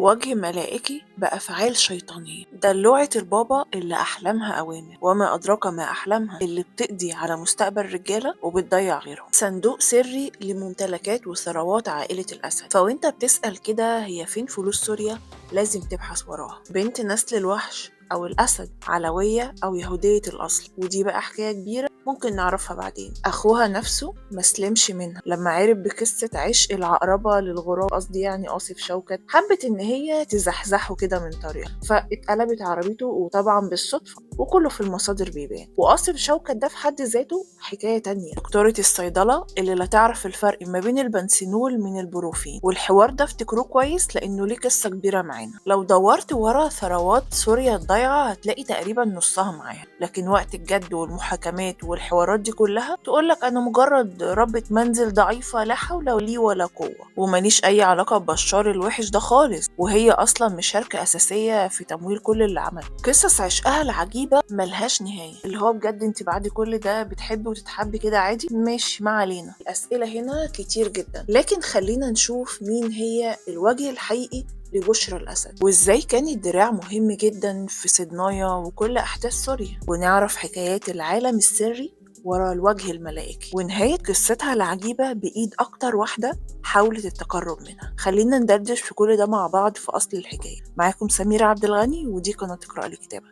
وجه ملائكي بأفعال شيطانية، دلوعة البابا اللي أحلامها أوامر، وما أدراك ما أحلامها اللي بتقضي على مستقبل رجالة وبتضيع غيرهم، صندوق سري لممتلكات وثروات عائلة الأسد. فوانت بتسأل كده هي فين فلوس سوريا، لازم تبحث وراها. بنت نسل الوحش أو الأسد، علوية أو يهودية الأصل، ودي بقى حكاية كبيرة ممكن نعرفها بعدين. أخوها نفسه مسلمش منها لما عرف بقصة عشق العقربة للغراب، قصدي يعني آصف شوكت، حبت إن هي تزحزحه كده من طريقها، فاتقلبت عربيته وطبعا بالصدفة، وكله في المصادر بيبان. وآصف شوكت ده في حد ذاته حكاية تانية، دكتورة الصيدلة اللي لا تعرف الفرق ما بين البنسينول من البروفين. والحوار ده افتكروه كويس لأنه ليه قصة كبيرة معانا. لو دورت ورا ثروات سوريا الضايعة هتلاقي تقريبا نصها معاها، لكن وقت الجد والمحاكمات والحوارات دي كلها تقولك أنا مجرد ربة منزل ضعيفة لا حول لي ولا قوة، وماليش أي علاقة ببشار الوحش ده خالص، وهي أصلا مشاركة أساسية في تمويل كل اللي عمله. قصص عشقها العجيبة ملهاش نهاية، اللي هو بجد انت بعد كل ده بتحبي وتتحبي كده عادي؟ ماشي، ما علينا. الأسئلة هنا كتير جدا، لكن خلينا نشوف مين هي الوجه الحقيقي لبشرى الأسد، وإزاي كان الدراع مهم جدا في صدنايا وكل أحداث سوريا، ونعرف حكايات العالم السري ورا الوجه الملائكي، ونهاية قصتها العجيبة بإيد أكتر واحدة حاولت التقرب منها. خلينا ندردش في كل ده مع بعض في أصل الحكاية. معاكم سميرة عبد الغني، ودي قناة اقرأ لي كتابة.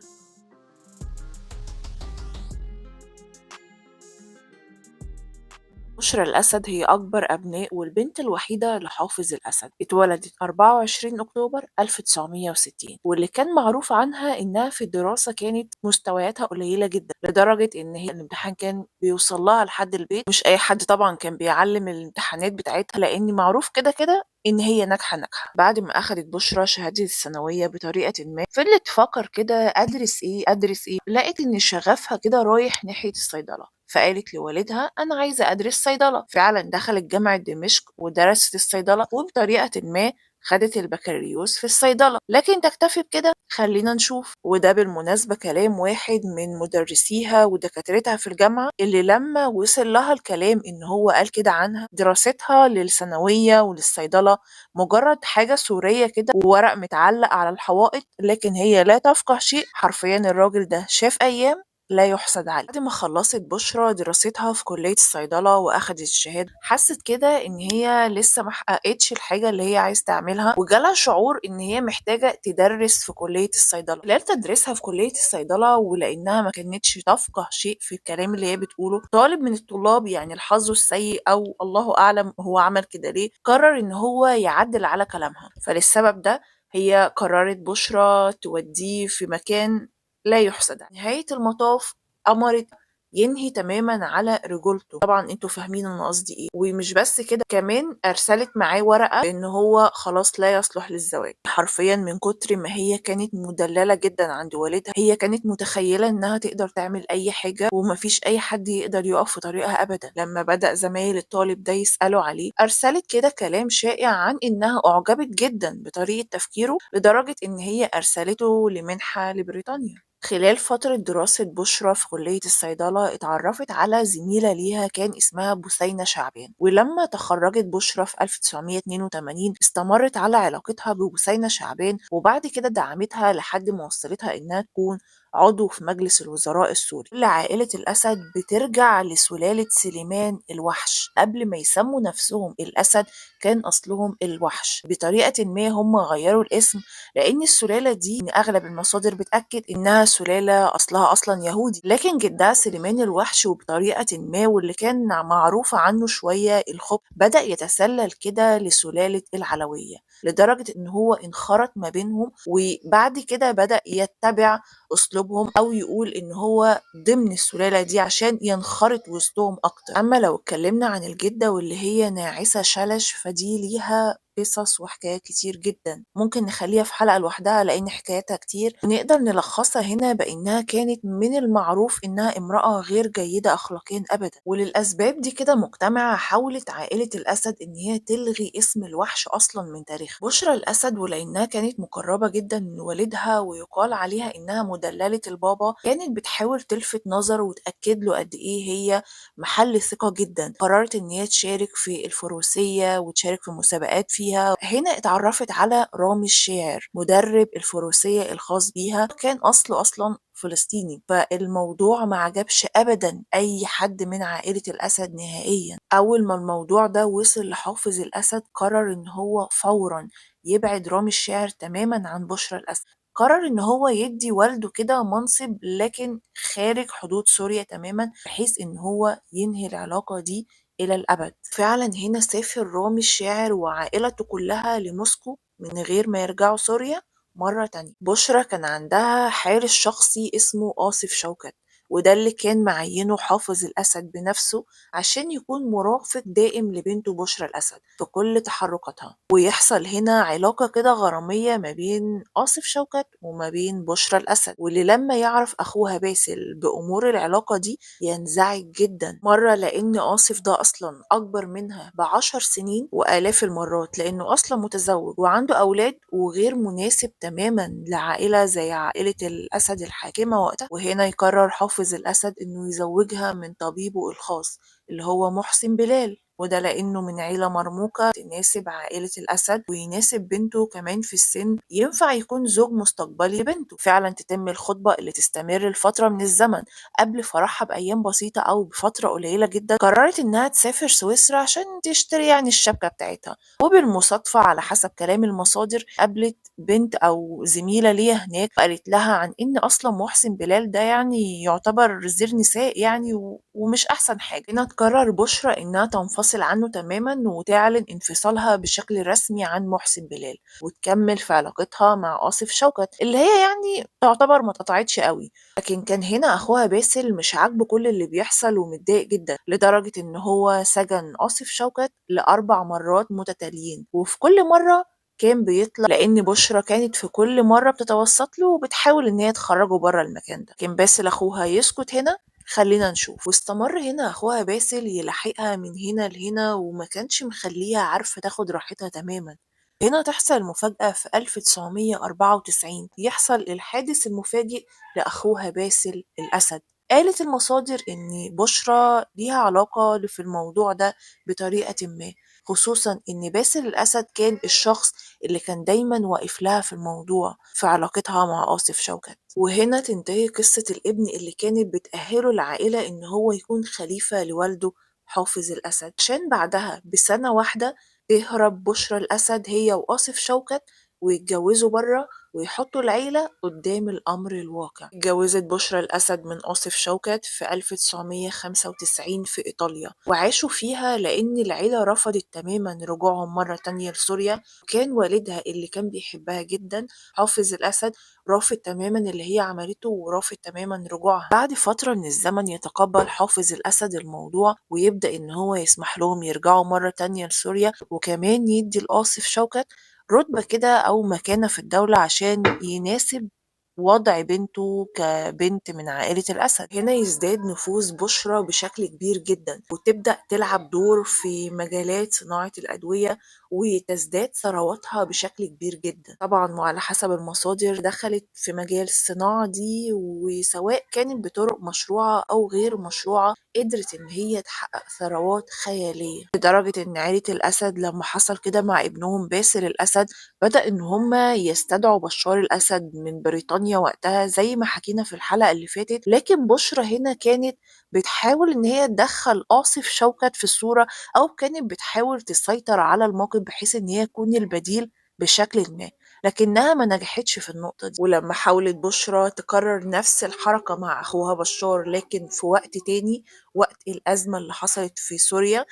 بشرى الأسد هي أكبر أبناء والبنت الوحيدة لحافظ الأسد، اتولدت 24 أكتوبر 1960، واللي كان معروف عنها إنها في الدراسة كانت مستوياتها قليلة جدا، لدرجة إن هي الامتحان كان بيوصل لها لحد البيت. مش أي حد طبعا كان بيعلم الامتحانات بتاعتها، لأن معروف كده كده إن هي ناجحة. بعد ما أخدت بشرى شهادة الثانوية بطريقة ما، فضلت تفكر كده أدرس إيه، لقيت إن شغفها كده رايح ناحية الصيدلة، فقالت لوالدها أنا عايزة أدرس صيدلة. فعلا دخلت جامعة دمشق ودرست الصيدلة، وبطريقة ما خدت البكالوريوس في الصيدلة. لكن تكتفي بكده؟ خلينا نشوف. وده بالمناسبة كلام واحد من مدرسيها ودكاترتها في الجامعة، اللي لما وصل لها الكلام إن هو قال كده عنها، دراستها للثانوية وللصيدلة مجرد حاجة سورية كده وورق متعلق على الحوائط، لكن هي لا تفقه شيء. حرفيا الراجل ده شاف أيام لا يحسد عليه. بعد ما خلصت بشرى دراستها في كلية الصيدلة وأخدت الشهادة، حست كده إن هي لسه محققتش الحاجة اللي هي عايز تعملها، وجالها شعور إن هي محتاجة تدرس في كلية الصيدلة. خلال تدريسها في كلية الصيدلة، ولأنها ما كانتش تفقه شيء في الكلام اللي هي بتقوله، طالب من الطلاب يعني الحظ السيء أو الله أعلم هو عمل كده ليه، قرر إن هو يعدل على كلامها. فللسبب ده هي قررت بشرى توديه في مكان لا يحسد. نهاية المطاف أمرت ينهي تماما على رجولته. طبعا انتوا فاهمين انا قصدي ايه. ومش بس كده، كمان ارسلت معاه ورقة ان هو خلاص لا يصلح للزواج. حرفيا من كتر ما هي كانت مدللة جدا عند والدها، هي كانت متخيلة انها تقدر تعمل اي حاجة ومفيش اي حد يقدر يقف في طريقها ابدا. لما بدأ زمايل الطالب ده يسألوا عليه، ارسلت كده كلام شائع عن انها اعجبت جدا بطريقة تفكيره، لدرجة ان هي ارسلته لمنحة لبريطانيا. خلال فترة دراسة بشرى في كلية الصيدلة اتعرفت على زميلة ليها كان اسمها بثينة شعبان، ولما تخرجت بشرى في 1982 استمرت على علاقتها ببثينة شعبان، وبعد كده دعمتها لحد ما وصلتها إنها تكون عضو في مجلس الوزراء السوري. كل عائلة الأسد بترجع لسلالة سليمان الوحش. قبل ما يسموا نفسهم الأسد كان أصلهم الوحش، بطريقة ما هم غيروا الاسم، لأن السلالة دي من أغلب المصادر بتأكد إنها سلالة أصلها أصلا يهودي، لكن جدها سليمان الوحش وبطريقة ما، واللي كان معروف عنه شوية الخبث، بدأ يتسلل كده لسلالة العلوية، لدرجة إن هو انخرط ما بينهم، وبعد كده بدأ يتبع أسلوبهم، أو يقول إن هو ضمن السلالة دي عشان ينخرط وسطهم أكتر. أما لو اتكلمنا عن الجدة واللي هي ناعسة شلش، فدي ليها قصص وحكايات كتير جدا، ممكن نخليها في حلقة لوحدها لأن حكاياتها كتير، ونقدر نلخصها هنا بأنها كانت من المعروف إنها امرأة غير جيدة أخلاقيا أبدا. وللأسباب دي كده مجتمعة حاولت عائلة الأسد إن هي تلغي اسم الوحش أصلا من تاريخ بشرى الأسد، ولأنها كانت مقربة جدا من والدها ويقال عليها إنها مدللة البابا، كانت بتحاول تلفت نظره وتأكد له قد إيه هي محل ثقة جدا. قررت إن هي تشارك في الفروسية وتشارك في مسابقات فيها. هنا اتعرفت على رامي الشاعر مدرب الفروسية الخاص بيها، كان أصله أصلا فلسطيني. فالموضوع ما عجبش أبدا أي حد من عائلة الأسد نهائيا. أول ما الموضوع ده وصل لحافظ الأسد قرر إن هو فورا يبعد رامي الشاعر تماما عن بشرى الأسد. قرر إن هو يدي والده كده منصب لكن خارج حدود سوريا تماما، بحيث إن هو ينهي العلاقة دي إلى الأبد. فعلا هنا سافر رامي الشاعر وعائلته كلها لموسكو من غير ما يرجعوا سوريا مرة تانية. بشرى كان عندها حارس شخصي اسمه آصف شوكت، وده اللي كان معينه حافظ الأسد بنفسه عشان يكون مرافق دائم لبنته بشرى الأسد في كل تحركاتها. ويحصل هنا علاقة كده غرامية ما بين آصف شوكت وما بين بشرى الأسد، واللي لما يعرف أخوها باسل بأمور العلاقة دي ينزعج جدا. مرة لأن آصف ده أصلا أكبر منها ب10 سنين وآلاف المرات، لأنه أصلا متزوج وعنده أولاد وغير مناسب تماما لعائلة زي عائلة الأسد الحاكمة وقتها. وهنا يقرر حافظ الأسد إنه يزوجها من طبيبه الخاص اللي هو محسن بلال، وده لأنه من عيلة مرموقة تناسب عائلة الأسد ويناسب بنته كمان في السن، ينفع يكون زوج مستقبلي لبنته. فعلا تتم الخطبة اللي تستمر لفترة من الزمن. قبل فرحها بأيام بسيطة أو بفترة قليلة جدا قررت إنها تسافر سويسرا عشان تشتري يعني الشبكة بتاعتها. وبالمصادفة على حسب كلام المصادر قابلت بنت أو زميلة ليها هناك وقالت لها عن إن أصلا محسن بلال ده يعني يعتبر زير نساء يعني ومش أحسن حاجة. هنا تقرر بشرى إنها تنفصل عنه تماما وتعلن انفصالها بشكل رسمي عن محسن بلال، وتكمل في علاقتها مع آصف شوكت اللي هي يعني تعتبر ما اتقطعتش قوي. لكن كان هنا أخوها باسل مش عاجبه كل اللي بيحصل ومتضايق جدا، لدرجة إن هو سجن آصف شوكت ل4 مرات متتاليين، وفي كل مرة كان بيطلع لأن بشرى كانت في كل مرة بتتوسط له وبتحاول إن هي تخرجه بره المكان ده. كان باسل أخوها يسكت هنا. خلينا نشوف. واستمر هنا أخوها باسل يلاحقها من هنا لهنا وما كانش مخليها عارفة تاخد راحتها تماما. هنا تحصل المفاجأة في 1994، يحصل الحادث المفاجئ لأخوها باسل الأسد. قالت المصادر إن بشرى ليها علاقة في الموضوع ده بطريقة ما، خصوصا إن باسل الأسد كان الشخص اللي كان دايما واقف لها في الموضوع في علاقتها مع آصف شوكت. وهنا تنتهي قصة الابن اللي كانت بتأهله العائلة إن هو يكون خليفة لوالده حافظ الأسد، عشان بعدها بسنة واحدة تهرب بشرى الأسد هي وآصف شوكت ويتجوزوا بره ويحطوا العيلة قدام الأمر الواقع. اتجوزت بشرى الأسد من آصف شوكت في 1995 في إيطاليا، وعاشوا فيها لأن العيلة رفضت تماما رجوعهم مرة تانية لسوريا. وكان والدها اللي كان بيحبها جدا حافظ الأسد رافض تماما اللي هي عملته ورافض تماما رجوعها. بعد فترة من الزمن يتقبل حافظ الأسد الموضوع ويبدأ إن هو يسمح لهم يرجعوا مرة تانية لسوريا، وكمان يدي لآصف شوكت رتبة كده أو مكانة في الدولة عشان يناسب وضع بنته كبنت من عائلة الأسد. هنا يزداد نفوذ بشرى بشكل كبير جدا وتبدأ تلعب دور في مجالات صناعة الأدوية وتزداد ثرواتها بشكل كبير جدا طبعا. وعلى حسب المصادر دخلت في مجال الصناعة دي، وسواء كانت بطرق مشروعة أو غير مشروعة قدرت إن هي تحقق ثروات خيالية، لدرجة إن عائلة الأسد لما حصل كده مع ابنهم باسل الأسد بدأ إن هما يستدعوا بشار الأسد من بريطانيا وقتها زي ما حكينا في الحلقة اللي فاتت. لكن بشرى هنا كانت بتحاول إن هي تدخل آصف شوكت في الصورة، أو كانت بتحاول تسيطر على الموقف بحيث إن هي تكون البديل بشكل ما، لكنها ما نجحتش في النقطة دي. ولما حاولت بشرى تكرر نفس الحركة مع أخوها بشار لكن في وقت تاني، وقت الأزمة اللي حصلت في سوريا،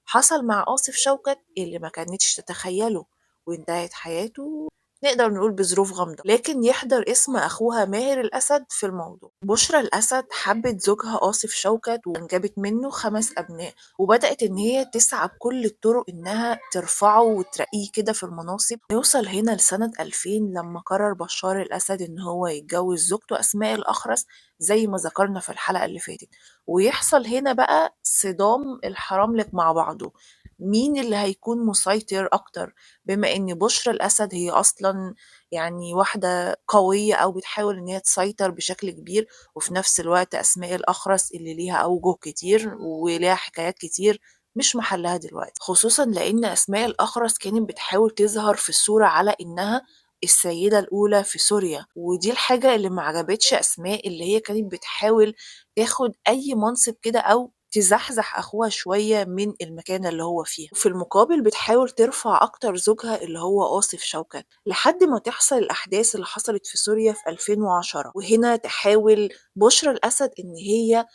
حصل مع آصف شوكت اللي ما كانتش تتخيله وانتهت حياته نقدر نقول بظروف غامضة، لكن يحضر اسم أخوها ماهر الأسد في الموضوع. بشرى الأسد حبت زوجها آصف شوكت وأنجبت منه 5 أبناء، وبدأت إن هي تسعى بكل الطرق إنها ترفعه وترقيه كده في المناصب. نوصل هنا لسنة 2000 لما قرر بشار الأسد إن هو يتجوز زوجته أسماء الأخرس زي ما ذكرنا في الحلقة اللي فاتت، ويحصل هنا بقى صدام الحراملك مع بعضه، مين اللي هيكون مسيطر أكتر، بما إن بشرى الأسد هي أصلا يعني واحدة قوية أو بتحاول إن هي تسيطر بشكل كبير، وفي نفس الوقت أسماء الأخرس اللي ليها أوجه كتير وليها حكايات كتير مش محلها دلوقتي، خصوصا لأن أسماء الأخرس كانت بتحاول تظهر في الصورة على إنها السيدة الأولى في سوريا، ودي الحاجة اللي ما عجبتش أسماء، اللي هي كانت بتحاول تاخد أي منصب كده أو تزحزح أخوها شوية من المكانة اللي هو فيها، وفي المقابل بتحاول ترفع أكتر زوجها اللي هو آصف شوكت، لحد ما تحصل الأحداث اللي حصلت في سوريا في 2010. وهنا تحاول بشرى الأسد إن هي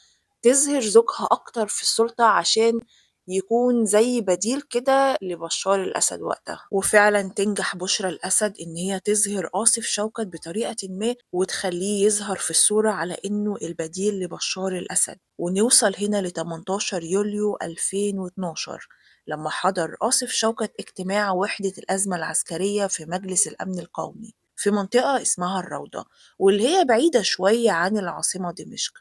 تظهر زوجها أكتر في السلطة عشان يكون زي بديل كده لبشار الأسد وقتها، وفعلا تنجح بشرى الأسد إن هي تظهر آصف شوكت بطريقة ما وتخليه يظهر في الصورة على إنه البديل لبشار الأسد. ونوصل هنا ل 18 يوليو 2012 لما حضر آصف شوكت اجتماع وحدة الأزمة العسكرية في مجلس الأمن القومي في منطقة اسمها الروضة، واللي هي بعيدة شوية عن العاصمة دمشق.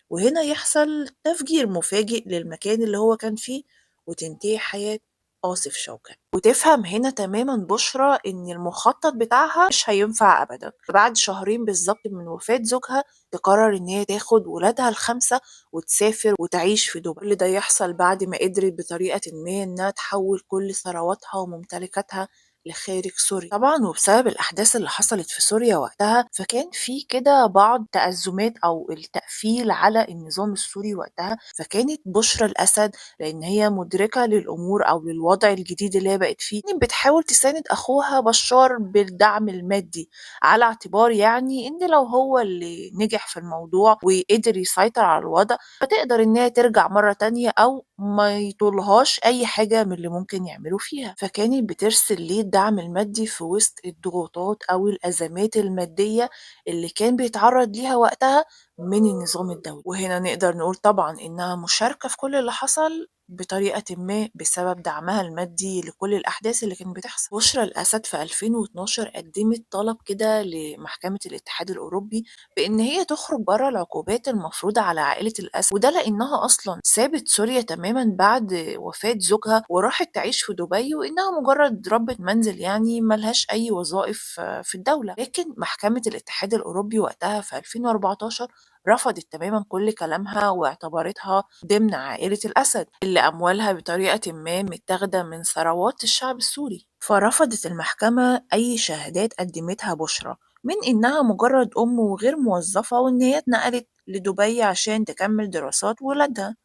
وهنا يحصل تفجير مفاجئ للمكان اللي هو كان فيه، وتنتهي حياة آصف شوكت. وتفهم هنا تماما بشرى إن المخطط بتاعها مش هينفع أبدا. بعد شهرين بالظبط من وفاة زوجها تقرر إن هي تاخد ولادها الخمسة وتسافر وتعيش في دبي. كل ده يحصل بعد ما قدرت بطريقة ما إنها تحول كل ثرواتها وممتلكاتها لخارج سوريا طبعا. وبسبب الأحداث اللي حصلت في سوريا وقتها فكان في كده بعض تأزمات أو التقفيل على النظام السوري وقتها. فكانت بشرى الأسد لأن هي مدركة للأمور أو للوضع الجديد اللي هي بقت فيه، كانت بتحاول تساند أخوها بشار بالدعم المادي، على اعتبار يعني إن لو هو اللي نجح في الموضوع وقدر يسيطر على الوضع فتقدر إن هي ترجع مرة تانية أو ما يطولهاش أي حاجة من اللي ممكن يعملوا فيها. فكانت بترسل ليه الدعم المادي في وسط الضغوطات أو الأزمات المادية اللي كان بيتعرض ليها وقتها من النظام الدولي. وهنا نقدر نقول طبعا إنها مشاركة في كل اللي حصل بطريقة ما بسبب دعمها المادي لكل الأحداث اللي كانت بتحصل. بشرى الأسد في 2012 قدمت طلب كده لمحكمة الاتحاد الأوروبي بإن هي تخرج بره العقوبات المفروضة على عائلة الأسد، وده لأنها أصلا سابت سوريا تماما بعد وفاة زوجها وراحت تعيش في دبي، وإنها مجرد ربة منزل يعني ملهاش أي وظائف في الدولة. لكن محكمة الاتحاد الأوروبي وقتها في 2014 رفضت تماما كل كلامها واعتبرتها ضمن عائلة الأسد اللي أموالها بطريقة ما متاخدة من ثروات الشعب السوري. فرفضت المحكمة أي شهادات قدمتها بشرى من إنها مجرد أم وغير موظفة وإن هي اتنقلت لدبي عشان تكمل دراسات ولادها.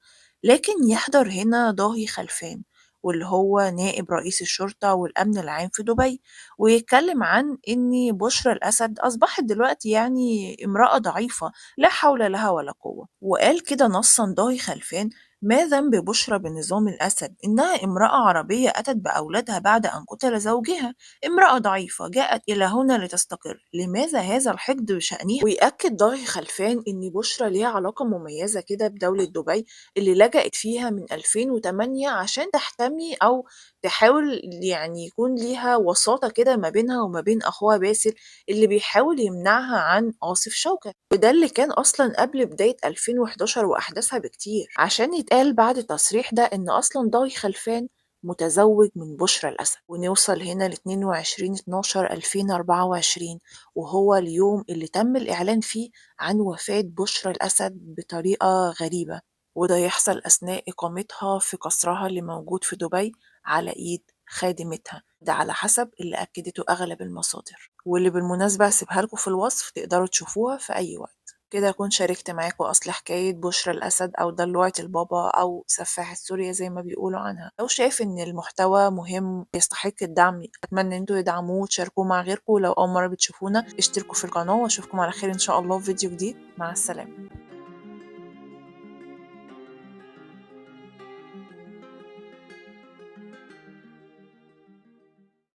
لكن يحضر هنا ضاهي خلفان واللي هو نائب رئيس الشرطة والأمن العام في دبي، ويتكلم عن إن بشرى الأسد أصبحت دلوقتي يعني امرأة ضعيفة لا حول لها ولا قوة. وقال كده نصا ضاهي خلفان: ما ذنب بشرى بنظام الأسد؟ إنها امرأة عربية أتت بأولادها بعد أن قتل زوجها، امرأة ضعيفة جاءت إلى هنا لتستقر، لماذا هذا الحقد بشأنها؟ ويأكد ضاهي خلفان إن بشرى ليها علاقة مميزة كده بدولة دبي اللي لجأت فيها من 2008 عشان تحتمي أو تحاول يعني يكون ليها وساطة كده ما بينها وما بين أخوها باسل اللي بيحاول يمنعها عن آصف شوكت، وده اللي كان أصلا قبل بداية 2011 وأحداثها بكتير، عشان يتقال بعد التصريح ده إن أصلا ضاهي خلفان متزوج من بشرى الأسد. ونوصل هنا ل 22/12/2024 وهو اليوم اللي تم الإعلان فيه عن وفاة بشرى الأسد بطريقة غريبة، وده يحصل أثناء إقامتها في قصرها اللي موجود في دبي على إيد خادمتها، ده على حسب اللي أكدته أغلب المصادر، واللي بالمناسبة هسيبها لكم في الوصف تقدروا تشوفوها في أي وقت. كده أكون شاركت معاكم أصل حكاية بشرى الأسد أو دلوعة البابا أو سفاحة سوريا زي ما بيقولوا عنها. لو شايف إن المحتوى مهم يستحق الدعم أتمنى إن انتوا تدعموه وتشاركوه مع غيركم. لو أول مرة بتشوفونا اشتركوا في القناة وأشوفكم على خير إن شاء الله في فيديو جديد. مع السلامة.